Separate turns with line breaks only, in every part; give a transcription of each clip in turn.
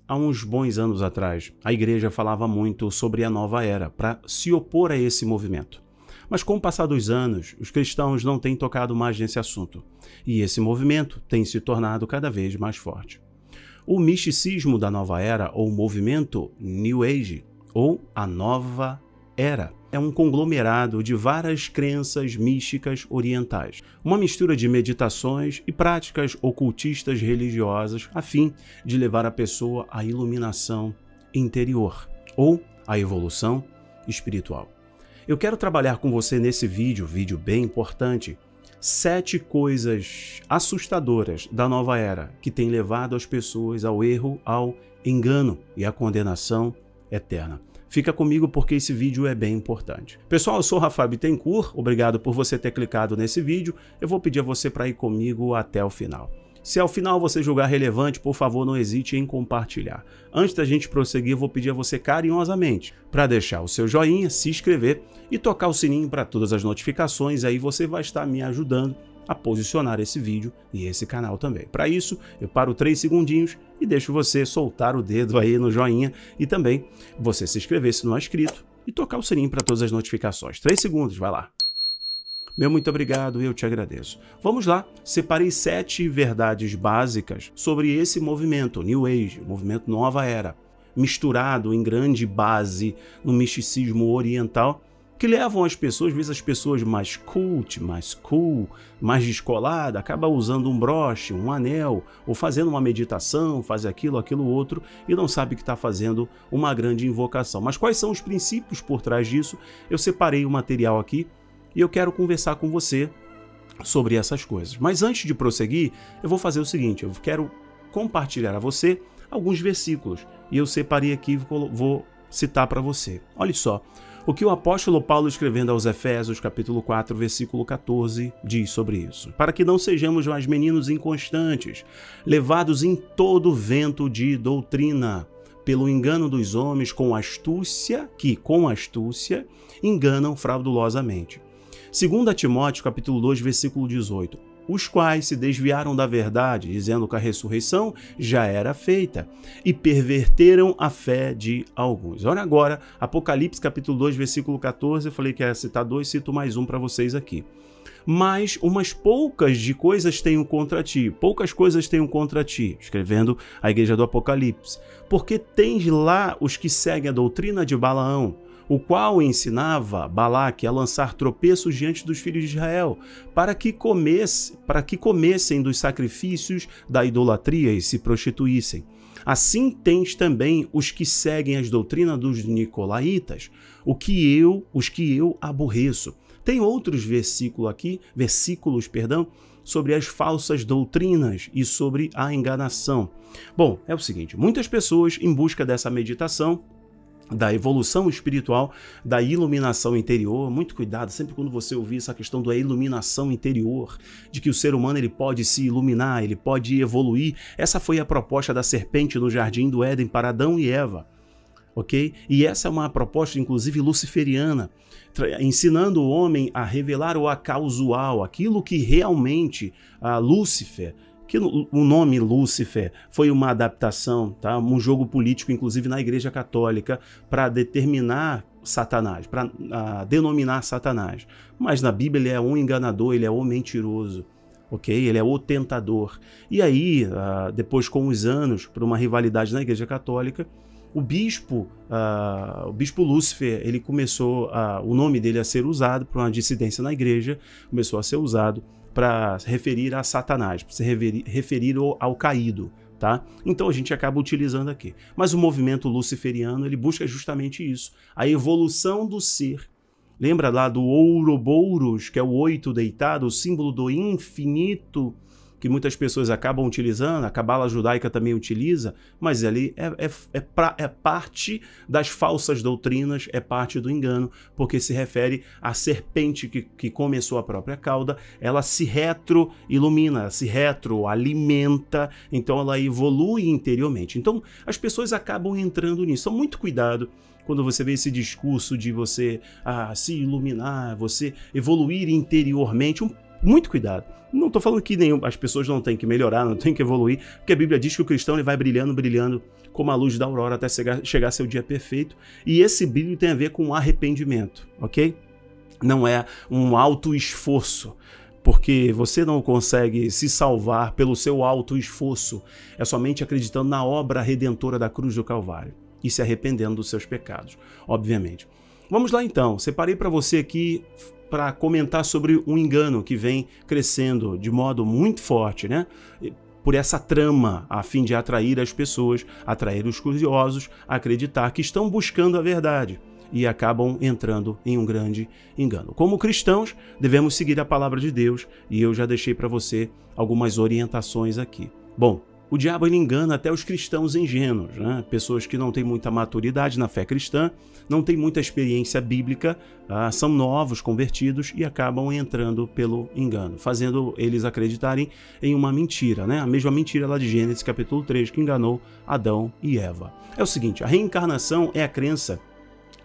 há uns bons anos atrás, a igreja falava muito sobre a nova era para se opor a esse movimento. Mas com o passar dos anos, os cristãos não têm tocado mais nesse assunto, e esse movimento tem se tornado cada vez mais forte. O misticismo da nova era, ou movimento New Age, ou a nova era, é um conglomerado de várias crenças místicas orientais, uma mistura de meditações e práticas ocultistas religiosas a fim de levar a pessoa à iluminação interior, ou à evolução espiritual. Eu quero trabalhar com você nesse vídeo bem importante, 7 coisas assustadoras da nova era que tem levado as pessoas ao erro, ao engano e à condenação eterna. Fica comigo porque esse vídeo é bem importante. Pessoal, eu sou Rafael Bittencourt, obrigado por você ter clicado nesse vídeo. Eu vou pedir a você para ir comigo até o final. Se ao final você julgar relevante, por favor, não hesite em compartilhar. Antes da gente prosseguir, eu vou pedir a você carinhosamente para deixar o seu joinha, se inscrever e tocar o sininho para todas as notificações. Aí você vai estar me ajudando a posicionar esse vídeo e esse canal também. Para isso, eu paro 3 segundinhos e deixo você soltar o dedo aí no joinha e também você se inscrever se não é inscrito e tocar o sininho para todas as notificações. 3 segundos, vai lá. Meu muito obrigado e eu te agradeço. Vamos lá, separei 7 verdades básicas sobre esse movimento New Age, movimento Nova Era, misturado em grande base no misticismo oriental, que levam as pessoas, às vezes as pessoas mais cult, mais cool, mais descolada, acabam usando um broche, um anel, ou fazendo uma meditação, faz aquilo, aquilo outro, e não sabe que está fazendo uma grande invocação. Mas quais são os princípios por trás disso? Eu separei o material aqui, e eu quero conversar com você sobre essas coisas. Mas antes de prosseguir, eu vou fazer o seguinte, eu quero compartilhar a você alguns versículos. E eu separei aqui e vou citar para você. Olha só, o que o apóstolo Paulo escrevendo aos Efésios, capítulo 4, versículo 14, diz sobre isso. Para que não sejamos mais meninos inconstantes, levados em todo vento de doutrina, pelo engano dos homens com astúcia, que com astúcia enganam fraudulosamente. 2 Timóteo, capítulo 2, versículo 18, os quais se desviaram da verdade, dizendo que a ressurreição já era feita, e perverteram a fé de alguns. Olha agora, Apocalipse, capítulo 2, versículo 14, eu falei que ia citar 2, cito mais um para vocês aqui. Mas umas poucas coisas tenho contra ti, escrevendo a igreja do Apocalipse, porque tens lá os que seguem a doutrina de Balaão, o qual ensinava Balaque a lançar tropeços diante dos filhos de Israel, para que comessem dos sacrifícios da idolatria e se prostituíssem. Assim tens também os que seguem as doutrinas dos nicolaítas, os que eu aborreço. Tem outros versículos, sobre as falsas doutrinas e sobre a enganação. Bom, é o seguinte, muitas pessoas em busca dessa meditação, da evolução espiritual, da iluminação interior, muito cuidado sempre quando você ouvir essa questão da iluminação interior, de que o ser humano ele pode se iluminar, ele pode evoluir. Essa foi a proposta da serpente no jardim do Éden para Adão e Eva, ok? E essa é uma proposta inclusive luciferiana, ensinando o homem a revelar o acausual, aquilo que realmente Lúcifer, que o nome Lúcifer foi uma adaptação, tá? Um jogo político, inclusive na Igreja Católica, para determinar Satanás, para denominar Satanás. Mas na Bíblia ele é um enganador, ele é o mentiroso, ok? Ele é o tentador. E aí, depois com os anos, por uma rivalidade na Igreja Católica, o bispo Lúcifer, ele começou, o nome dele a ser usado por uma dissidência na igreja, começou a ser usado para referir a Satanás, para se referir ao caído, tá? Então a gente acaba utilizando aqui. Mas o movimento luciferiano, ele busca justamente isso, a evolução do ser. Lembra lá do Ouroboros, que é o 8 deitado, o símbolo do infinito, que muitas pessoas acabam utilizando, a Cabala judaica também utiliza, mas ali é parte das falsas doutrinas, é parte do engano, porque se refere à serpente que começou a própria cauda, ela se retroilumina, se retroalimenta, então ela evolui interiormente. Então as pessoas acabam entrando nisso. Então muito cuidado quando você vê esse discurso de você se iluminar, você evoluir interiormente, Muito cuidado. Não estou falando que as pessoas não têm que melhorar, não têm que evoluir, porque a Bíblia diz que o cristão ele vai brilhando, brilhando como a luz da aurora até chegar seu dia perfeito. E esse brilho tem a ver com arrependimento, ok? Não é um auto-esforço, porque você não consegue se salvar pelo seu auto-esforço. É somente acreditando na obra redentora da cruz do Calvário e se arrependendo dos seus pecados, obviamente. Vamos lá então, separei para você aqui para comentar sobre um engano que vem crescendo de modo muito forte, né? Por essa trama, a fim de atrair as pessoas, atrair os curiosos a acreditar que estão buscando a verdade e acabam entrando em um grande engano. Como cristãos, devemos seguir a palavra de Deus e eu já deixei para você algumas orientações aqui. Bom, o diabo ele engana até os cristãos ingênuos, né? Pessoas que não têm muita maturidade na fé cristã, não têm muita experiência bíblica, são novos, convertidos e acabam entrando pelo engano, fazendo eles acreditarem em uma mentira, né? A mesma mentira lá de Gênesis capítulo 3 que enganou Adão e Eva. É o seguinte, a reencarnação é a crença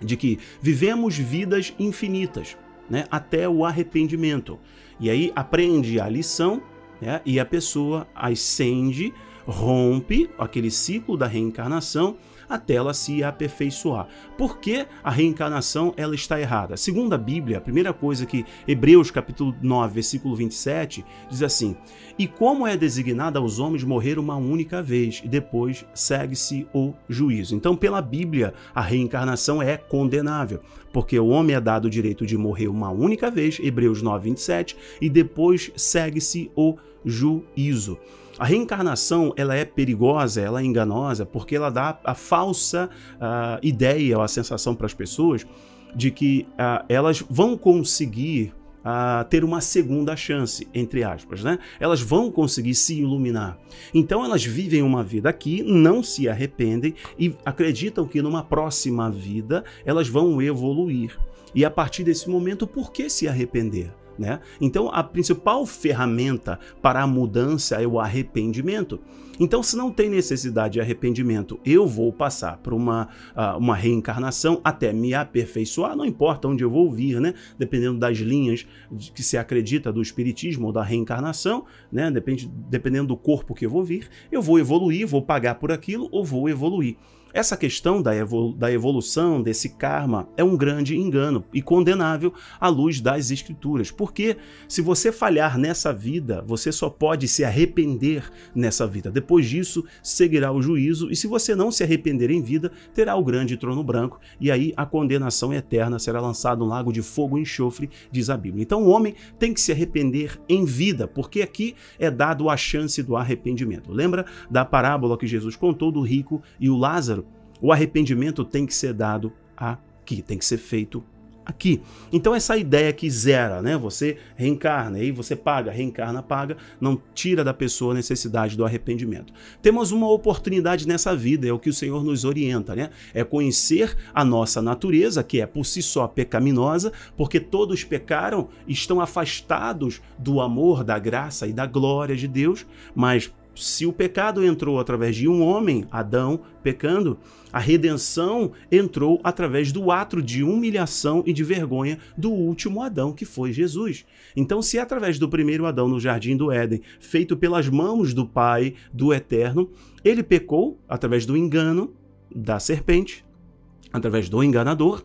de que vivemos vidas infinitas, né? Até o arrependimento. E aí aprende a lição, né? E a pessoa ascende, rompe aquele ciclo da reencarnação até ela se aperfeiçoar. Por que a reencarnação ela está errada? Segundo a Bíblia, a primeira coisa que Hebreus capítulo 9, versículo 27, diz assim: e como é designado aos homens morrer uma única vez, e depois segue-se o juízo. Então, pela Bíblia, a reencarnação é condenável, porque o homem é dado o direito de morrer uma única vez, Hebreus 9, 27, e depois segue-se o juízo. A reencarnação ela é perigosa, ela é enganosa, porque ela dá a falsa ideia ou a sensação para as pessoas de que elas vão conseguir ter uma segunda chance, entre aspas, né? Elas vão conseguir se iluminar. Então elas vivem uma vida aqui, não se arrependem e acreditam que numa próxima vida elas vão evoluir. E a partir desse momento, por que se arrepender? Né? Então, a principal ferramenta para a mudança é o arrependimento. Então, se não tem necessidade de arrependimento, eu vou passar por uma reencarnação até me aperfeiçoar, não importa onde eu vou vir, né? Dependendo das linhas que se acredita do espiritismo ou da reencarnação, né? Dependendo do corpo que eu vou vir, eu vou evoluir, vou pagar por aquilo ou vou evoluir. Essa questão da evolução, desse karma, é um grande engano e condenável à luz das Escrituras. Porque se você falhar nessa vida, você só pode se arrepender nessa vida. Depois disso, seguirá o juízo e se você não se arrepender em vida, terá o grande trono branco e aí a condenação eterna será lançada no lago de fogo e enxofre, diz a Bíblia. Então o homem tem que se arrepender em vida, porque aqui é dado a chance do arrependimento. Lembra da parábola que Jesus contou do rico e o Lázaro? O arrependimento tem que ser dado aqui, tem que ser feito aqui. Então essa ideia que zera, né? Você reencarna, aí você paga, reencarna, paga, não tira da pessoa a necessidade do arrependimento. Temos uma oportunidade nessa vida, é o que o Senhor nos orienta, né? É conhecer a nossa natureza, que é por si só pecaminosa, porque todos pecaram, estão afastados do amor, da graça e da glória de Deus, mas se o pecado entrou através de um homem, Adão, pecando, a redenção entrou através do ato de humilhação e de vergonha do último Adão, que foi Jesus. Então, se através do primeiro Adão no Jardim do Éden, feito pelas mãos do Pai, do Eterno, ele pecou através do engano da serpente, através do enganador,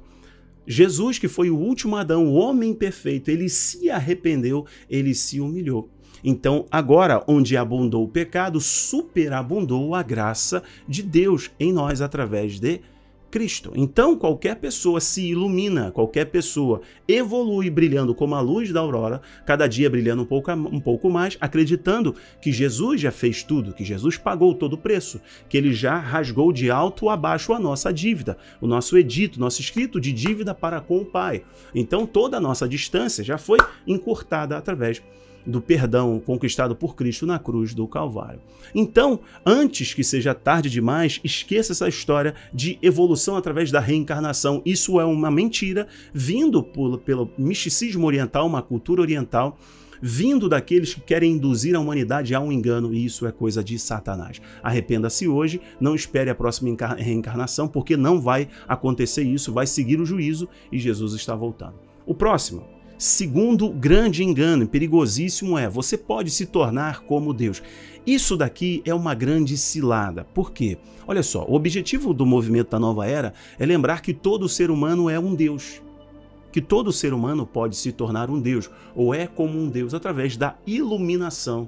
Jesus, que foi o último Adão, o homem perfeito, ele se arrependeu, ele se humilhou. Então, agora, onde abundou o pecado, superabundou a graça de Deus em nós através de Cristo. Então, qualquer pessoa se ilumina, qualquer pessoa evolui brilhando como a luz da aurora, cada dia brilhando um pouco mais, acreditando que Jesus já fez tudo, que Jesus pagou todo o preço, que ele já rasgou de alto a baixo a nossa dívida, o nosso edito, nosso escrito de dívida para com o Pai. Então, toda a nossa distância já foi encurtada através do perdão conquistado por Cristo na cruz do Calvário. Então, antes que seja tarde demais, esqueça essa história de evolução através da reencarnação. Isso é uma mentira, vindo pelo misticismo oriental, uma cultura oriental, vindo daqueles que querem induzir a humanidade a um engano, e isso é coisa de Satanás. Arrependa-se hoje, não espere a próxima reencarnação, porque não vai acontecer isso, vai seguir o juízo e Jesus está voltando. O próximo, Segundo grande engano, perigosíssimo você pode se tornar como Deus. Isso daqui é uma grande cilada. Por quê? Olha só, o objetivo do movimento da nova era é lembrar que todo ser humano é um Deus. Que todo ser humano pode se tornar um Deus, ou é como um Deus através da iluminação.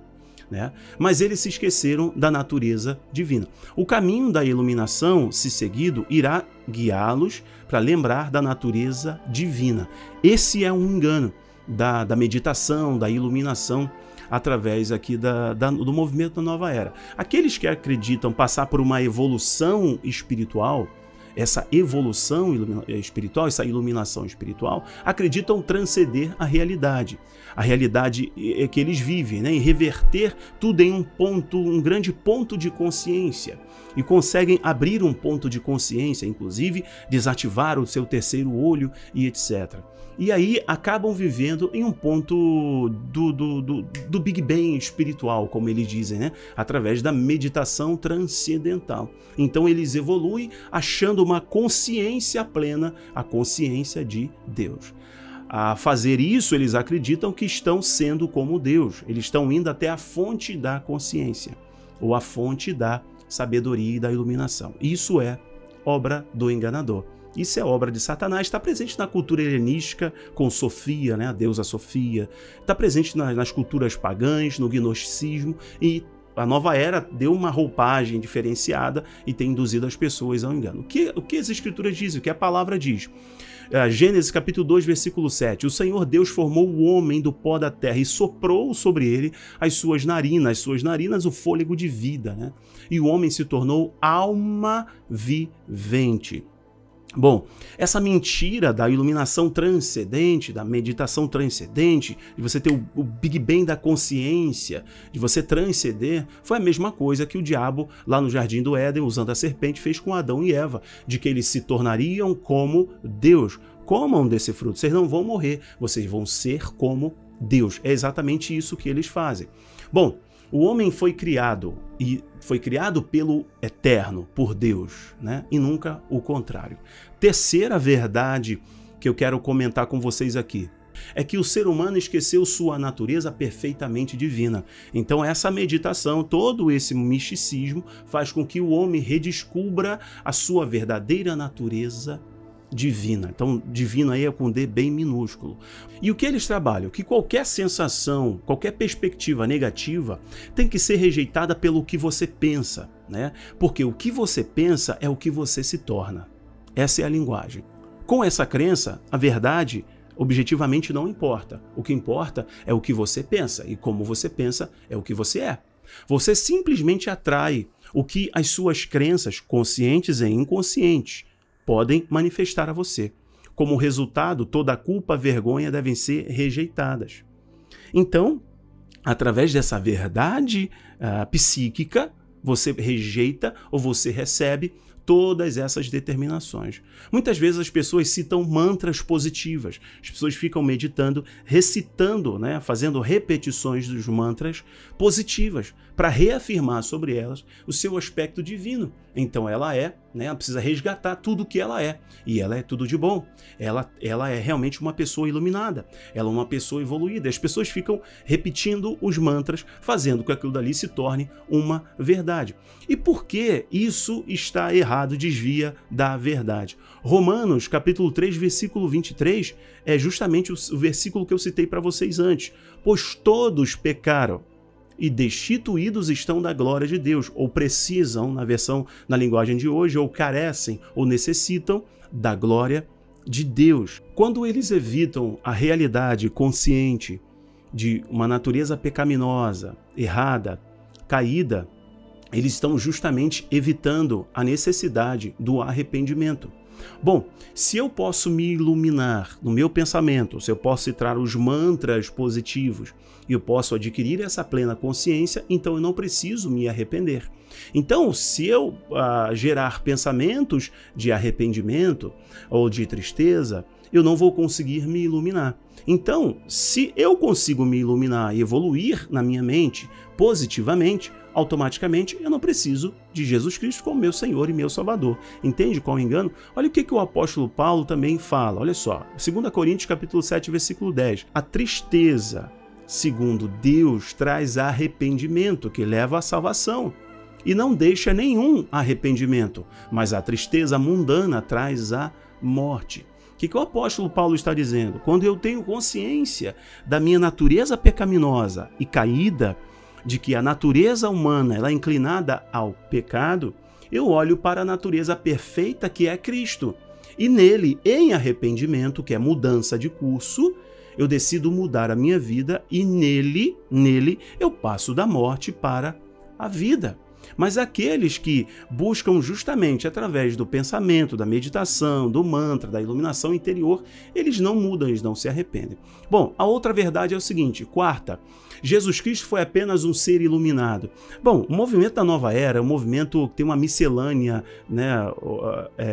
Mas eles se esqueceram da natureza divina. O caminho da iluminação, se seguido, irá guiá-los para lembrar da natureza divina. Esse é um engano da meditação, da iluminação, através aqui do movimento da nova era. Aqueles que acreditam passar por uma evolução espiritual, essa evolução espiritual, essa iluminação espiritual, acreditam transcender a realidade que eles vivem, e reverter tudo em um grande ponto de consciência. E conseguem abrir um ponto de consciência, inclusive desativar o seu terceiro olho e etc. E aí acabam vivendo em um ponto do Big Bang espiritual, como eles dizem, através da meditação transcendental. Então eles evoluem achando uma consciência plena, a consciência de Deus. A fazer isso, eles acreditam que estão sendo como Deus. Eles estão indo até a fonte da consciência, ou a fonte da sabedoria e da iluminação. Isso é obra do enganador. Isso é obra de Satanás, está presente na cultura helenística com Sofia, a deusa Sofia, está presente nas culturas pagãs, no gnosticismo, e a nova era deu uma roupagem diferenciada e tem induzido as pessoas ao engano. O que as escrituras dizem, o que a palavra diz? Gênesis capítulo 2, versículo 7. O Senhor Deus formou o homem do pó da terra e soprou sobre ele as suas narinas o fôlego de vida, E o homem se tornou alma vivente. Bom, essa mentira da iluminação transcendente, da meditação transcendente, de você ter o Big Bang da consciência, de você transcender, foi a mesma coisa que o diabo, lá no Jardim do Éden, usando a serpente, fez com Adão e Eva, de que eles se tornariam como Deus. Comam desse fruto, vocês não vão morrer, vocês vão ser como Deus. É exatamente isso que eles fazem. Bom, o homem foi criado pelo Eterno, por Deus, e nunca o contrário. Terceira verdade que eu quero comentar com vocês aqui é que o ser humano esqueceu sua natureza perfeitamente divina. Então essa meditação, todo esse misticismo faz com que o homem redescubra a sua verdadeira natureza divina. Então, divino aí é com D bem minúsculo. E o que eles trabalham? Que qualquer sensação, qualquer perspectiva negativa tem que ser rejeitada pelo que você pensa, Porque o que você pensa é o que você se torna. Essa é a linguagem. Com essa crença, a verdade objetivamente não importa. O que importa é o que você pensa, e como você pensa é o que você é. Você simplesmente atrai o que as suas crenças, conscientes e inconscientes, podem manifestar a você. Como resultado, toda a culpa e vergonha devem ser rejeitadas. Então, através dessa verdade psíquica, você rejeita ou você recebe todas essas determinações. Muitas vezes as pessoas citam mantras positivas. As pessoas ficam meditando, recitando, fazendo repetições dos mantras positivas para reafirmar sobre elas o seu aspecto divino. Então ela ela precisa resgatar tudo o que ela é. E ela é tudo de bom. Ela é realmente uma pessoa iluminada. Ela é uma pessoa evoluída. As pessoas ficam repetindo os mantras, fazendo com que aquilo dali se torne uma verdade. E por que isso está errado, desvia da verdade? Romanos, capítulo 3, versículo 23, é justamente o versículo que eu citei para vocês antes. Pois todos pecaram e destituídos estão da glória de Deus, ou precisam, na linguagem de hoje, ou carecem, ou necessitam da glória de Deus. Quando eles evitam a realidade consciente de uma natureza pecaminosa, errada, caída, eles estão justamente evitando a necessidade do arrependimento. Bom, se eu posso me iluminar no meu pensamento, se eu posso citar os mantras positivos e eu posso adquirir essa plena consciência, então eu não preciso me arrepender. Então, se eu gerar pensamentos de arrependimento ou de tristeza, eu não vou conseguir me iluminar. Então, se eu consigo me iluminar e evoluir na minha mente positivamente, automaticamente eu não preciso de Jesus Cristo como meu Senhor e meu Salvador. Entende qual é o engano? Olha o que o apóstolo Paulo também fala. Olha só, 2 Coríntios capítulo 7, versículo 10. A tristeza, segundo Deus, traz arrependimento, que leva à salvação, e não deixa nenhum arrependimento, mas a tristeza mundana traz a morte. O que o apóstolo Paulo está dizendo? Quando eu tenho consciência da minha natureza pecaminosa e caída, de que a natureza humana ela é inclinada ao pecado, eu olho para a natureza perfeita que é Cristo. E nele, em arrependimento, que é mudança de curso, eu decido mudar a minha vida e nele eu passo da morte para a vida. Mas aqueles que buscam justamente através do pensamento, da meditação, do mantra, da iluminação interior, eles não mudam, eles não se arrependem. Bom, a outra verdade é o seguinte, quarta, Jesus Cristo foi apenas um ser iluminado. Bom, o movimento da Nova Era é um movimento que tem uma miscelânea, né,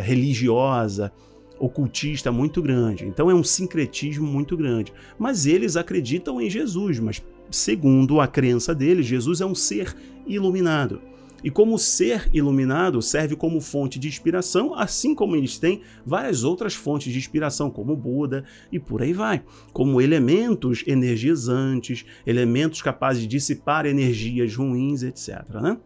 religiosa, ocultista muito grande. Então é um sincretismo muito grande. Mas eles acreditam em Jesus, mas segundo a crença deles, Jesus é um ser iluminado. E como ser iluminado serve como fonte de inspiração, assim como eles têm várias outras fontes de inspiração, como Buda e por aí vai. Como elementos energizantes, elementos capazes de dissipar energias ruins, etc., né?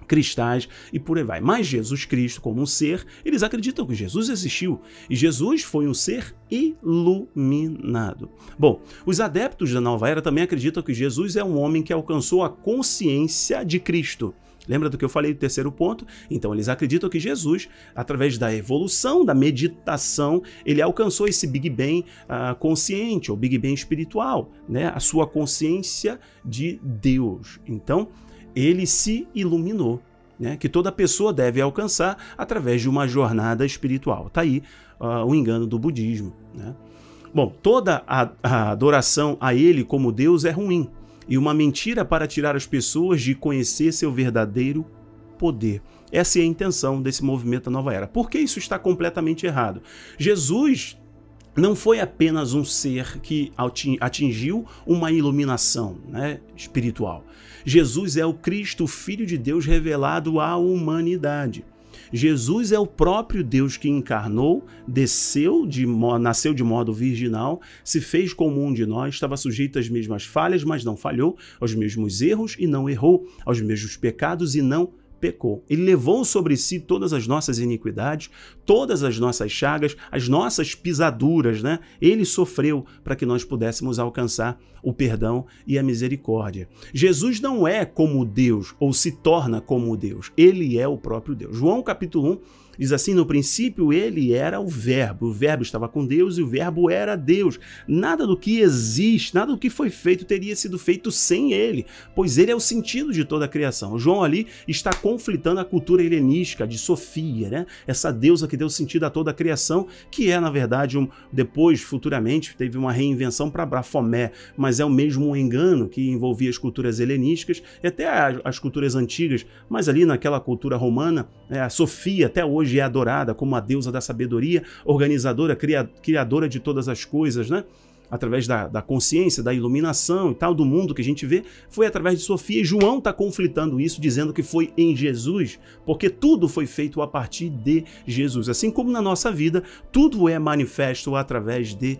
Cristais e por aí vai. Mas Jesus Cristo, como um ser, eles acreditam que Jesus existiu e Jesus foi um ser iluminado. Bom, os adeptos da Nova Era também acreditam que Jesus é um homem que alcançou a consciência de Cristo. Lembra do que eu falei do terceiro ponto? Então eles acreditam que Jesus, através da evolução, da meditação, ele alcançou esse Big Bang consciente, ou Big Bang espiritual, né? A sua consciência de Deus. Então, ele se iluminou, né? Que toda pessoa deve alcançar através de uma jornada espiritual. Está aí o engano do budismo, né? Bom, toda a adoração a ele como Deus é ruim. E uma mentira para tirar as pessoas de conhecer seu verdadeiro poder. Essa é a intenção desse movimento da Nova Era. Por que isso está completamente errado? Jesus não foi apenas um ser que atingiu uma iluminação, né, espiritual. Jesus é o Cristo, Filho de Deus revelado à humanidade. Jesus é o próprio Deus que encarnou, nasceu de modo virginal, se fez como um de nós, estava sujeito às mesmas falhas, mas não falhou, aos mesmos erros e não errou, aos mesmos pecados e não pecou. Ele levou sobre si todas as nossas iniquidades, todas as nossas chagas, as nossas pisaduras, né? Ele sofreu para que nós pudéssemos alcançar o perdão e a misericórdia. Jesus não é como Deus ou se torna como Deus. Ele é o próprio Deus. João capítulo 1 diz assim, no princípio ele era o verbo estava com Deus e o verbo era Deus. Nada do que existe, nada do que foi feito teria sido feito sem ele, pois ele é o sentido de toda a criação. João ali está conflitando a cultura helenística de Sofia, né? Essa deusa que deu sentido a toda a criação, que é na verdade, depois futuramente teve uma reinvenção para Bafomé, mas é o mesmo engano que envolvia as culturas helenísticas e até as culturas antigas, mas ali naquela cultura romana, a Sofia até hoje é adorada como a deusa da sabedoria, organizadora, criadora de todas as coisas, né? Através da consciência, da iluminação e tal, do mundo que a gente vê, foi através de Sofia. E João está conflitando isso, dizendo que foi em Jesus, porque tudo foi feito a partir de Jesus. Assim como na nossa vida, tudo é manifesto através de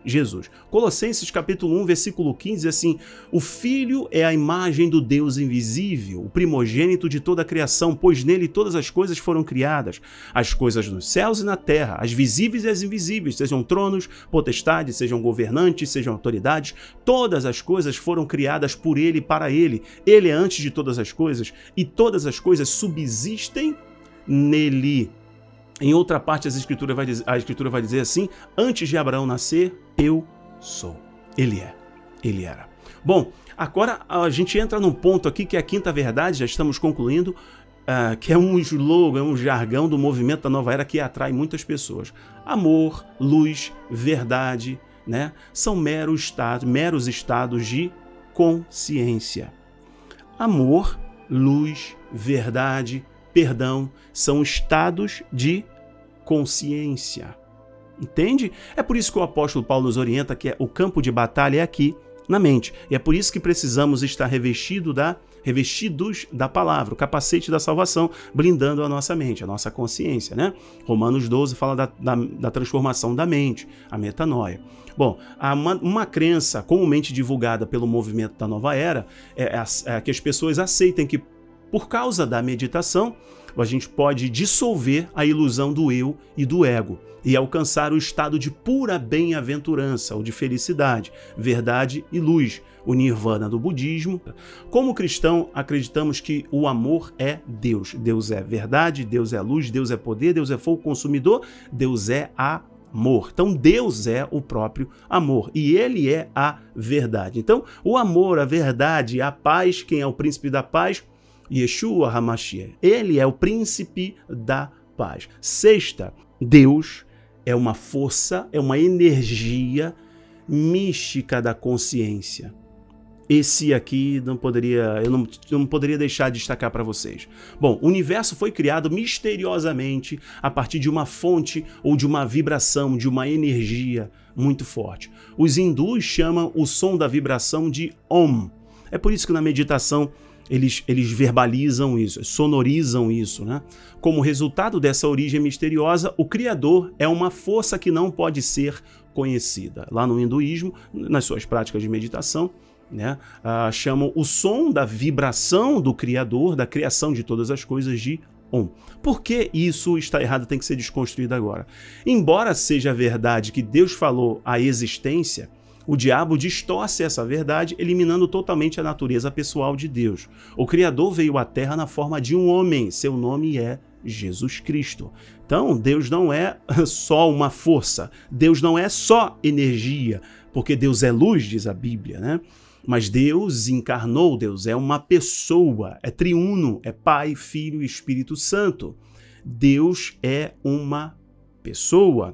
Jesus. Colossenses capítulo 1, versículo 15, diz assim, o Filho é a imagem do Deus invisível, o primogênito de toda a criação, pois nele todas as coisas foram criadas, as coisas nos céus e na terra, as visíveis e as invisíveis, sejam tronos, potestades, sejam governantes, sejam autoridades, todas as coisas foram criadas por ele e para ele. Ele é antes de todas as coisas e todas as coisas subsistem nele. Em outra parte, a Escritura vai dizer assim, antes de Abraão nascer, eu sou. Ele é, ele era. Bom, agora a gente entra num ponto aqui que é a quinta verdade, já estamos concluindo, que é um slogan, um jargão do movimento da Nova Era que atrai muitas pessoas. Amor, luz, verdade, né? São meros estados de consciência. Amor, luz, verdade, perdão, são estados de consciência. Entende? É por isso que o apóstolo Paulo nos orienta que o campo de batalha é aqui, na mente. E é por isso que precisamos estar revestido da revestidos da palavra, o capacete da salvação, blindando a nossa mente, a nossa consciência, né? Romanos 12 fala da transformação da mente, a metanoia. Bom, uma crença comumente divulgada pelo movimento da Nova Era é que as pessoas aceitem que, por causa da meditação, a gente pode dissolver a ilusão do eu e do ego e alcançar o estado de pura bem-aventurança ou de felicidade, verdade e luz, o nirvana do budismo. Como cristão, acreditamos que o amor é Deus. Deus é verdade, Deus é luz, Deus é poder, Deus é fogo consumidor, Deus é amor. Então Deus é o próprio amor e Ele é a verdade. Então o amor, a verdade, a paz, quem é o príncipe da paz? Yeshua HaMashiach. Ele é o príncipe da paz. Sexta, Deus é uma força, é uma energia mística da consciência. Esse aqui eu não poderia deixar de destacar para vocês. Bom, o universo foi criado misteriosamente a partir de uma fonte ou de uma vibração, de uma energia muito forte. Os hindus chamam o som da vibração de Om. É por isso que na meditação eles verbalizam isso, sonorizam isso, né? Como resultado dessa origem misteriosa, o Criador é uma força que não pode ser conhecida. Lá no hinduísmo, nas suas práticas de meditação, né, chamam o som da vibração do Criador, da criação de todas as coisas, de Om. Por que isso está errado, tem que ser desconstruído agora? Embora seja verdade que Deus falou a existência, o diabo distorce essa verdade, eliminando totalmente a natureza pessoal de Deus. O Criador veio à Terra na forma de um homem, seu nome é Jesus Cristo. Então, Deus não é só uma força, Deus não é só energia, porque Deus é luz, diz a Bíblia, né? Mas Deus encarnou, Deus é uma pessoa, é triuno, é Pai, Filho e Espírito Santo. Deus é uma pessoa.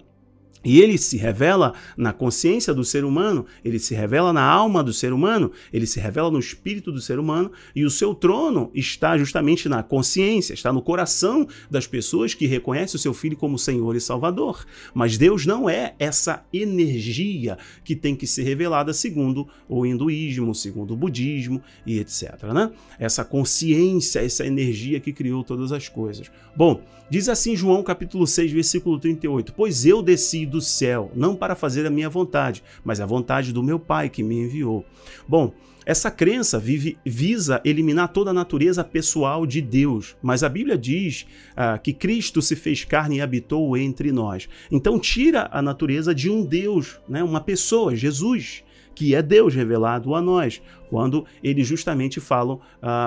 E ele se revela na consciência do ser humano, ele se revela na alma do ser humano, ele se revela no espírito do ser humano, e o seu trono está justamente na consciência, está no coração das pessoas que reconhecem o seu Filho como Senhor e Salvador. Mas Deus não é essa energia que tem que ser revelada segundo o hinduísmo, segundo o budismo e etc, né? Essa consciência, essa energia que criou todas as coisas. Bom, diz assim João capítulo 6, versículo 38, pois eu desci do céu, não para fazer a minha vontade, mas a vontade do meu Pai que me enviou. Bom, essa crença visa eliminar toda a natureza pessoal de Deus, mas a Bíblia diz que Cristo se fez carne e habitou entre nós. Então tira a natureza de um Deus, né? Uma pessoa, Jesus, que é Deus revelado a nós, quando eles justamente falam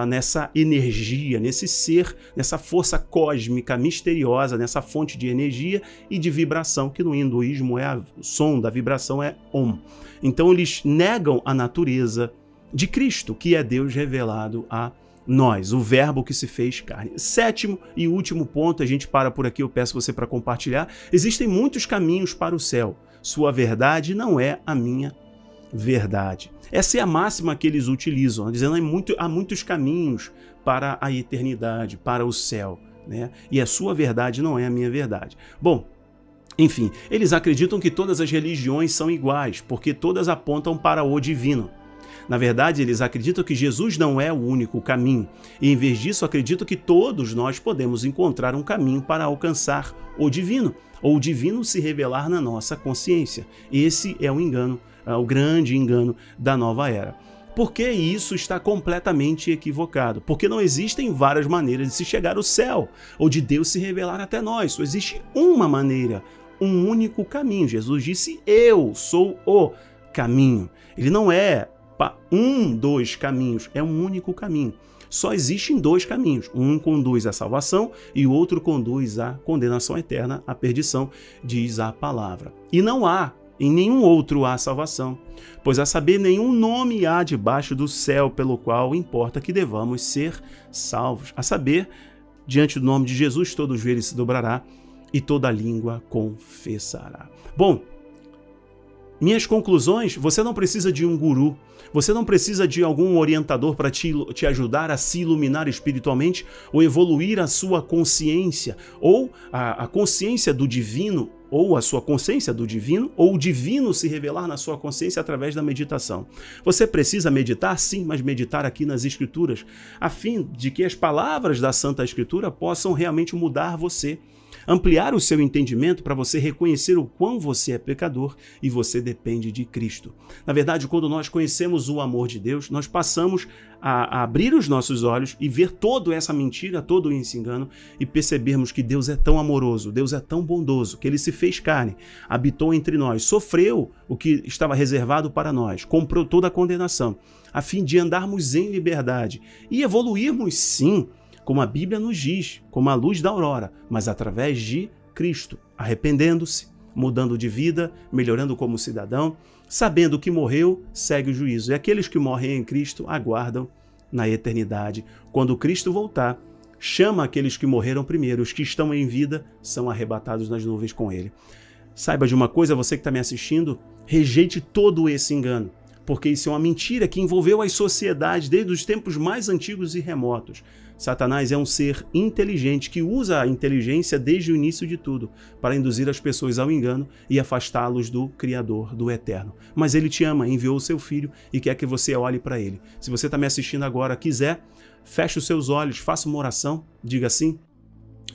nessa energia, nesse ser, nessa força cósmica misteriosa, nessa fonte de energia e de vibração, que no hinduísmo o som da vibração é Om. Então eles negam a natureza de Cristo, que é Deus revelado a nós, o verbo que se fez carne. Sétimo e último ponto, a gente para por aqui, eu peço você para compartilhar. Existem muitos caminhos para o céu, sua verdade não é a minha verdade. Essa é a máxima que eles utilizam, dizendo que há muitos caminhos para a eternidade, para o céu, né? E a sua verdade não é a minha verdade. Bom, enfim, eles acreditam que todas as religiões são iguais, porque todas apontam para o divino. Na verdade, eles acreditam que Jesus não é o único caminho, e em vez disso acreditam que todos nós podemos encontrar um caminho para alcançar o divino, ou o divino se revelar na nossa consciência. Esse é o engano, o grande engano da nova era. Por que isso está completamente equivocado? Porque não existem várias maneiras de se chegar ao céu, ou de Deus se revelar até nós. Só existe uma maneira, um único caminho. Jesus disse, eu sou o caminho. Ele não é dois caminhos, é um único caminho. Só existem dois caminhos, um conduz à salvação e o outro conduz à condenação eterna, à perdição, diz a palavra. E não há, em nenhum outro há salvação, pois a saber nenhum nome há debaixo do céu pelo qual importa que devamos ser salvos. A saber, diante do nome de Jesus todo joelho se dobrará e toda língua confessará. Bom, minhas conclusões, você não precisa de um guru, você não precisa de algum orientador para te ajudar a se iluminar espiritualmente ou evoluir a sua consciência ou a consciência do divino ou a sua consciência do divino, ou o divino se revelar na sua consciência através da meditação. Você precisa meditar? Sim, mas meditar aqui nas Escrituras, a fim de que as palavras da Santa Escritura possam realmente mudar você, ampliar o seu entendimento para você reconhecer o quão você é pecador e você depende de Cristo. Na verdade, quando nós conhecemos o amor de Deus, nós passamos a abrir os nossos olhos e ver toda essa mentira, todo esse engano e percebermos que Deus é tão amoroso, Deus é tão bondoso, que Ele se fez carne, habitou entre nós, sofreu o que estava reservado para nós, comprou toda a condenação, a fim de andarmos em liberdade e evoluirmos sim, como a Bíblia nos diz, como a luz da aurora, mas através de Cristo, arrependendo-se, mudando de vida, melhorando como cidadão, sabendo que morreu, segue o juízo. E aqueles que morrem em Cristo aguardam na eternidade. Quando Cristo voltar, chama aqueles que morreram primeiro, os que estão em vida são arrebatados nas nuvens com Ele. Saiba de uma coisa, você que está me assistindo, rejeite todo esse engano, porque isso é uma mentira que envolveu as sociedades desde os tempos mais antigos e remotos. Satanás é um ser inteligente que usa a inteligência desde o início de tudo para induzir as pessoas ao engano e afastá-los do Criador, do Eterno. Mas Ele te ama, enviou o seu Filho e quer que você olhe para Ele. Se você está me assistindo agora, quiser, feche os seus olhos, faça uma oração, diga assim: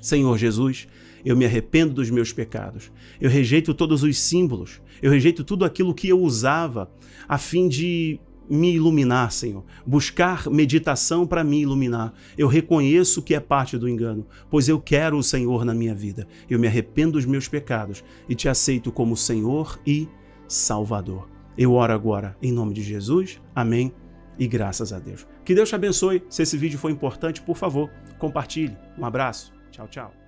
Senhor Jesus, eu me arrependo dos meus pecados. Eu rejeito todos os símbolos. Eu rejeito tudo aquilo que eu usava a fim de me iluminar, Senhor. Buscar meditação para me iluminar. Eu reconheço que é parte do engano, pois eu quero o Senhor na minha vida. Eu me arrependo dos meus pecados e te aceito como Senhor e Salvador. Eu oro agora em nome de Jesus. Amém. E graças a Deus. Que Deus te abençoe. Se esse vídeo foi importante, por favor, compartilhe. Um abraço. Tchau, tchau.